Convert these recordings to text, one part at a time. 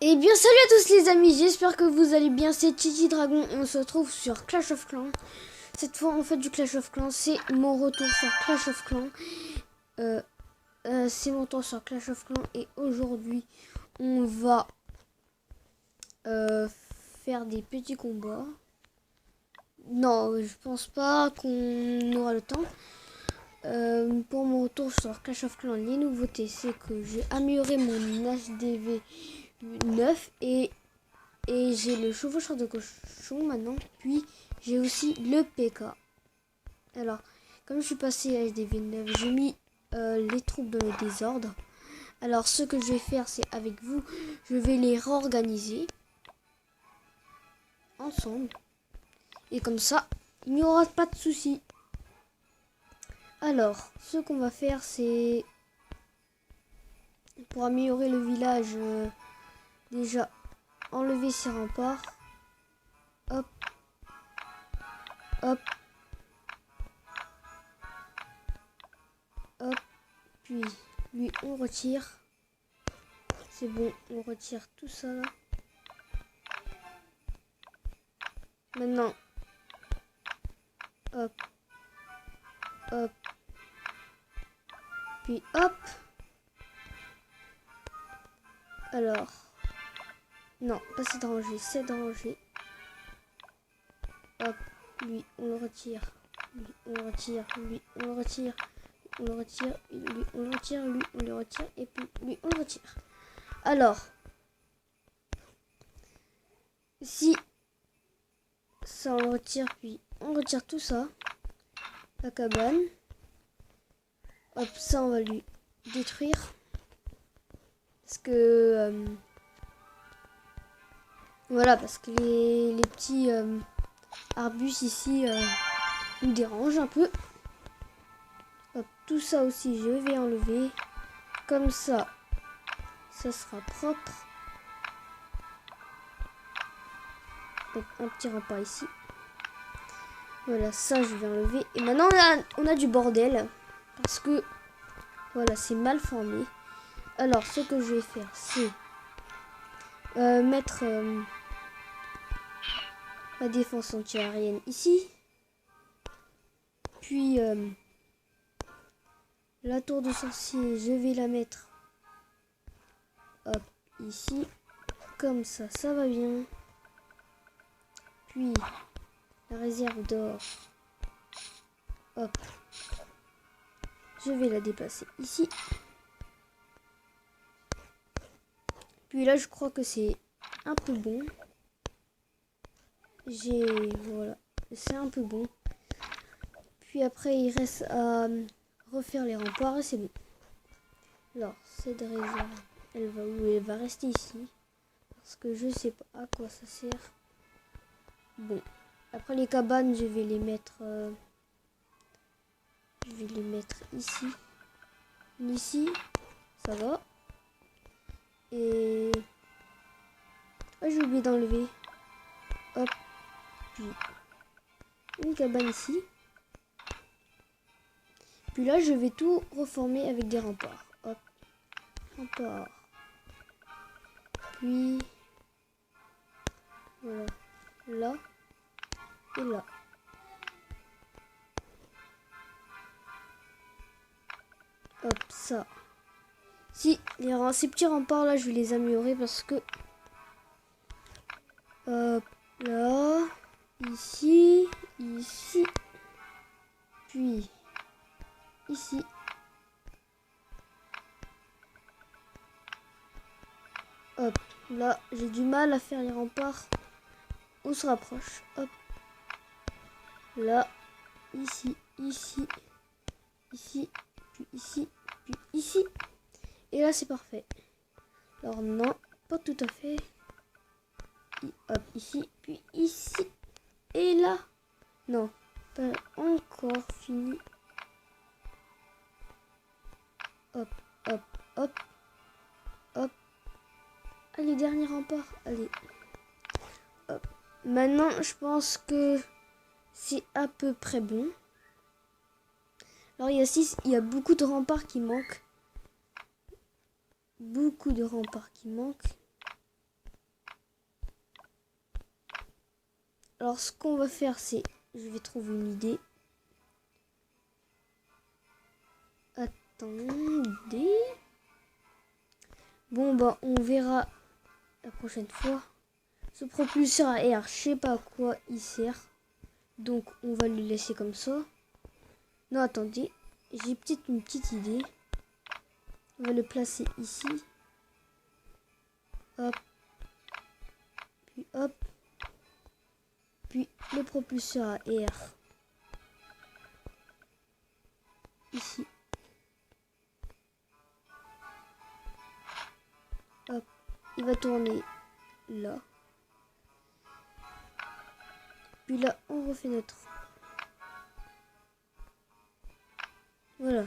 Et bien salut à tous les amis, j'espère que vous allez bien, c'est Titi Dragon et on se retrouve sur Clash of Clans. Cette fois on fait du Clash of Clans, c'est mon retour sur Clash of Clans. C'est mon tour sur Clash of Clans et aujourd'hui on va faire des petits combats. Non, je pense pas qu'on aura le temps. Pour mon retour sur Clash of Clans, les nouveautés c'est que j'ai amélioré mon HDV 9 et j'ai le chevaucheur de cochon maintenant. Puis j'ai aussi le PK. Alors, comme je suis passé à SDV9, j'ai mis les troupes dans le désordre. Alors, ce que je vais faire, c'est avec vous, je vais les réorganiser ensemble. Et comme ça, il n'y aura pas de soucis. Alors, ce qu'on va faire, c'est pour améliorer le village, déjà enlever ses remparts. Hop, hop, hop. Puis lui, on retire. C'est bon, on retire tout ça là. Maintenant, hop, hop, puis hop. Alors, non, pas cette rangée, cette rangée. Hop, lui, on le retire. Lui, on le retire. Lui, on le retire. On le retire. Lui, on le retire. Lui, on le retire. Et puis, lui, on le retire. Alors, si ça, on le retire, puis on retire tout ça. La cabane. Hop, ça, on va lui détruire. Parce que... voilà, parce que les petits arbustes ici nous dérangent un peu. Hop, tout ça aussi, je vais enlever. Comme ça, ça sera propre. Donc, un petit rempart ici. Voilà, ça, je vais enlever. Et maintenant, on a du bordel. Parce que, voilà, c'est mal formé. Alors, ce que je vais faire, c'est mettre la défense anti-aérienne ici. Puis, la tour de sorcier, je vais la mettre hop, ici. Comme ça, ça va bien. Puis, la réserve d'or, hop, je vais la déplacer ici. Puis là, je crois que c'est un peu bon. Voilà, c'est un peu bon. Puis après, il reste à refaire les remparts et c'est bon. Alors, cette réserve, elle va où? Elle va rester ici. Parce que je sais pas à quoi ça sert. Bon, après les cabanes, je vais les mettre... ici. Ici, ça va. Et... ah, j'ai oublié d'enlever. Hop. Puis une cabane ici. Puis là, je vais tout reformer avec des remparts. Hop. Rempart. Puis... voilà. Là. Et là. Hop, ça. Si, ces petits remparts là, je vais les améliorer parce que... hop, là. Ici. Ici. Puis... ici. Hop, là, j'ai du mal à faire les remparts. On se rapproche. Hop. Là. Ici. Ici. Ici. Puis ici. Puis ici. Et là, c'est parfait. Alors non, pas tout à fait. Hop, ici, puis ici. Et là. Non, pas encore fini. Hop, hop, hop. Hop. Allez, dernier rempart. Allez. Hop. Maintenant, je pense que c'est à peu près bon. Alors, il y a beaucoup de remparts qui manquent. Beaucoup de remparts qui manquent. Alors ce qu'on va faire, c'est... Je vais trouver une idée. Attendez. Bon, bah, on verra la prochaine fois. Ce propulseur à air, je sais pas à quoi il sert. Donc, on va le laisser comme ça. Non, attendez. J'ai peut-être une petite idée. On va le placer ici. Hop. Puis hop. Puis le propulseur à air. Ici. Hop. Il va tourner là. Puis là, on refait notre... Voilà.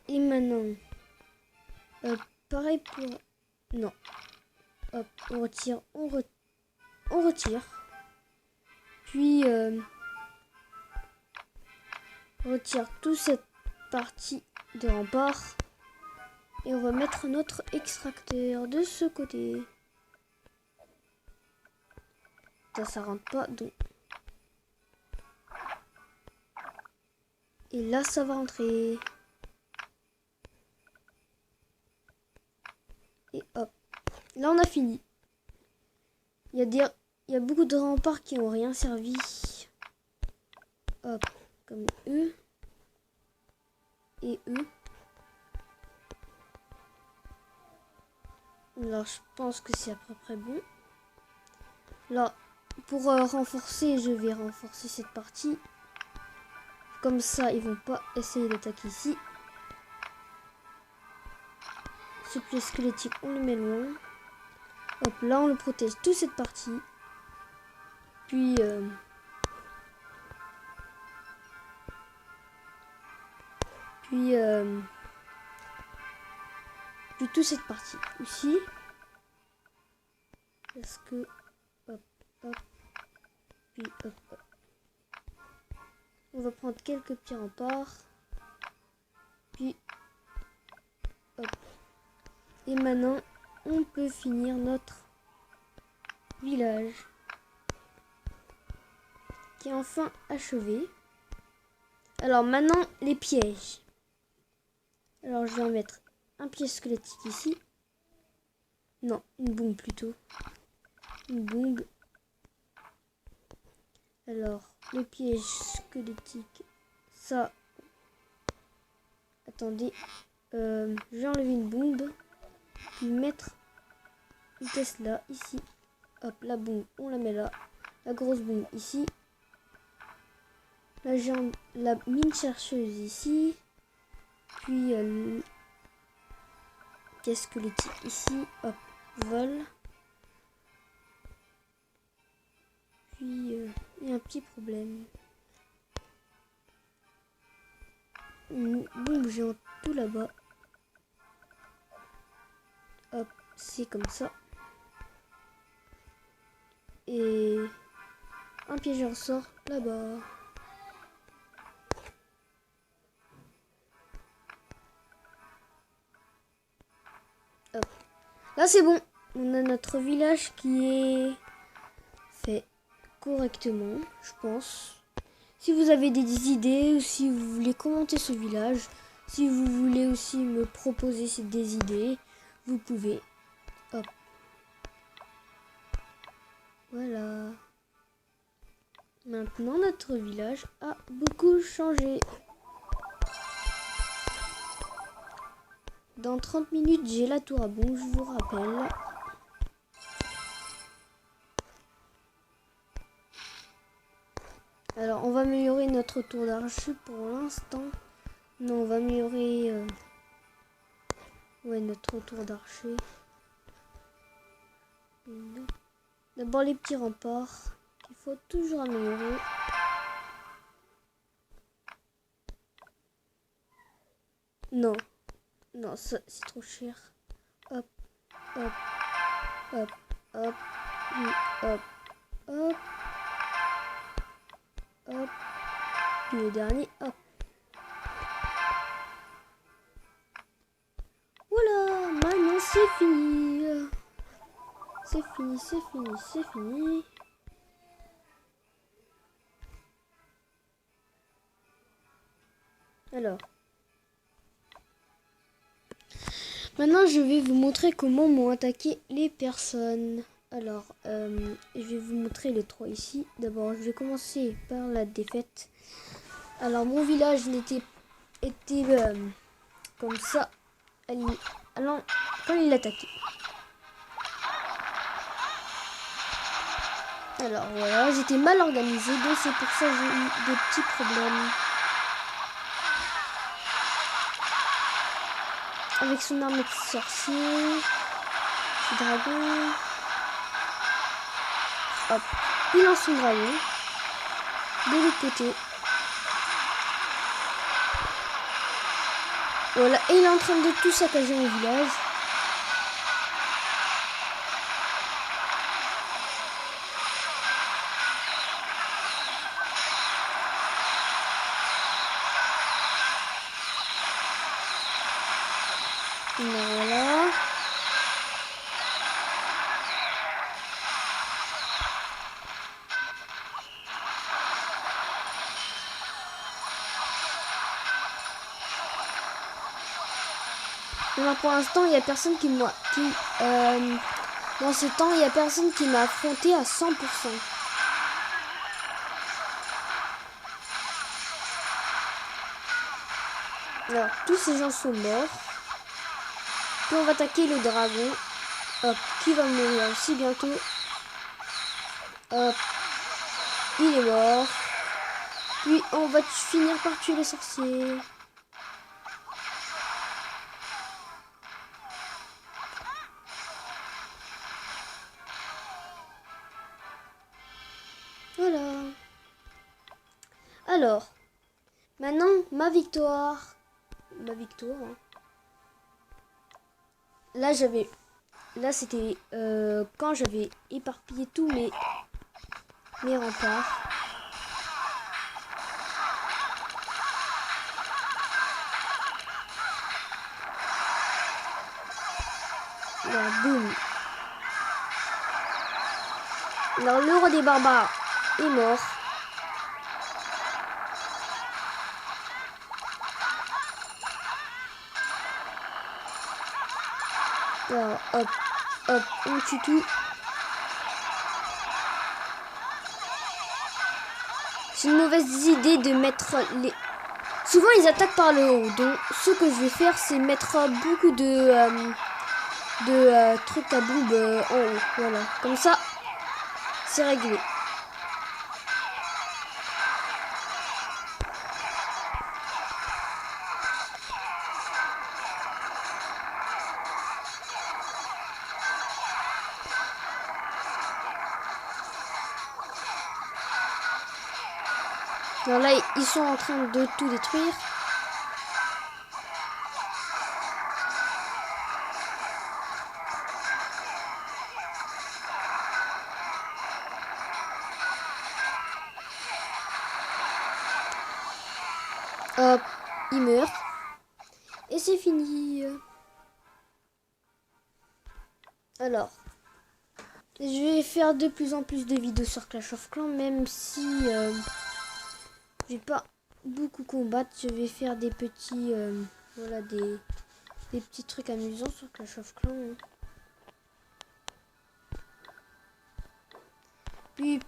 Et maintenant, pareil pour... Non. Hop, on retire, on retire. Puis, on retire toute cette partie de rempart. Et on va mettre notre extracteur de ce côté. Ça rentre pas, donc... Et là, ça va rentrer. Et hop. Là, on a fini. Il y a beaucoup de remparts qui n'ont rien servi. Hop. Comme eux. Et eux. Alors, je pense que c'est à peu près bon. Là, pour renforcer, je vais renforcer cette partie. Comme ça, ils vont pas essayer d'attaquer ici. Ce pied squelettique, on le met loin. Hop, là, on le protège toute cette partie. Puis... Puis toute cette partie ici. Parce que... Hop, hop. Puis hop, hop. On va prendre quelques petits remparts. Puis... Hop. Et maintenant, on peut finir notre village. Qui est enfin achevé. Alors maintenant, les pièges. Alors je vais en mettre un piège squelettique ici. Non, une bombe plutôt. Une bombe. Alors, le piège squelettique. Ça. Attendez. Je vais enlever une bombe. Puis mettre une Tesla ici. Hop, la bombe, on la met là. La grosse bombe ici. La mine chercheuse ici. Puis qu'est-ce que les types ici, hop, vol. Puis il y a un petit problème. Une bombe géante tout là-bas. Hop, c'est comme ça. Et un piégeur sort là-bas. Hop. Là c'est bon. On a notre village qui est fait correctement, je pense. Si vous avez des idées ou si vous voulez commenter ce village, si vous voulez aussi me proposer des idées, vous pouvez. Hop. Voilà. Maintenant, notre village a beaucoup changé. Dans 30 minutes, j'ai la tour à bombe, je vous rappelle. Alors, on va améliorer notre tour d'archer pour l'instant. Non, on va améliorer ouais, notre tour d'archer. D'abord les petits remparts qu'il faut toujours améliorer. Non, non, ça c'est trop cher. Hop, hop, hop, hop, puis hop, hop, hop, puis le dernier, hop. Voilà, maintenant c'est fini. c'est fini, c'est fini, c'est fini. Alors. Maintenant, je vais vous montrer comment m'ont attaqué les personnes. Alors, je vais vous montrer les 3 ici. D'abord, je vais commencer par la défaite. Alors, mon village était comme ça. Alors, quand il attaquait. Alors, voilà, j'étais mal organisé, donc c'est pour ça que j'ai eu des petits problèmes. Avec son arme de sorcier, ce dragon. Hop, il lance son dragon. De l'autre côté. Voilà, et il est en train de tout saccager mon village. Voilà. Mais pour l'instant, il n'y a personne dans ce temps, il n'y a personne qui m'a affronté à 100%. Alors, tous ces gens sont morts. Puis on va attaquer le dragon. Hop, qui va mourir aussi bientôt. Hop, il est mort. Puis on va finir par tuer les sorciers. Voilà. Alors, maintenant, ma victoire. Hein. Là, c'était quand j'avais éparpillé tous mes remparts. Alors, boum. Alors, le roi des barbares est mort. Alors, hop, hop, on tue tout. C'est une mauvaise idée de mettre les... Souvent, ils attaquent par le haut. Donc, ce que je vais faire, c'est mettre beaucoup de trucs à bombe en haut. Voilà, comme ça, c'est réglé. Alors là, ils sont en train de tout détruire. Hop, il meurt. Et c'est fini. Alors, je vais faire de plus en plus de vidéos sur Clash of Clans, même si je vais pas beaucoup combattre. Je vais faire des petits, voilà, des petits trucs amusants sur Clash of Clans. Puis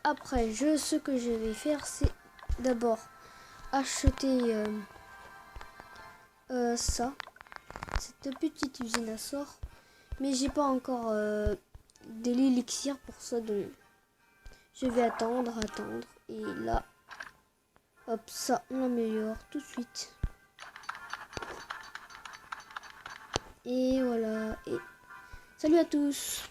après, ce que je vais faire, c'est d'abord acheter ça, cette petite usine à sort, mais j'ai pas encore de l'élixir pour ça, donc je vais attendre et là, hop, ça on l'améliore tout de suite. Et voilà, et salut à tous.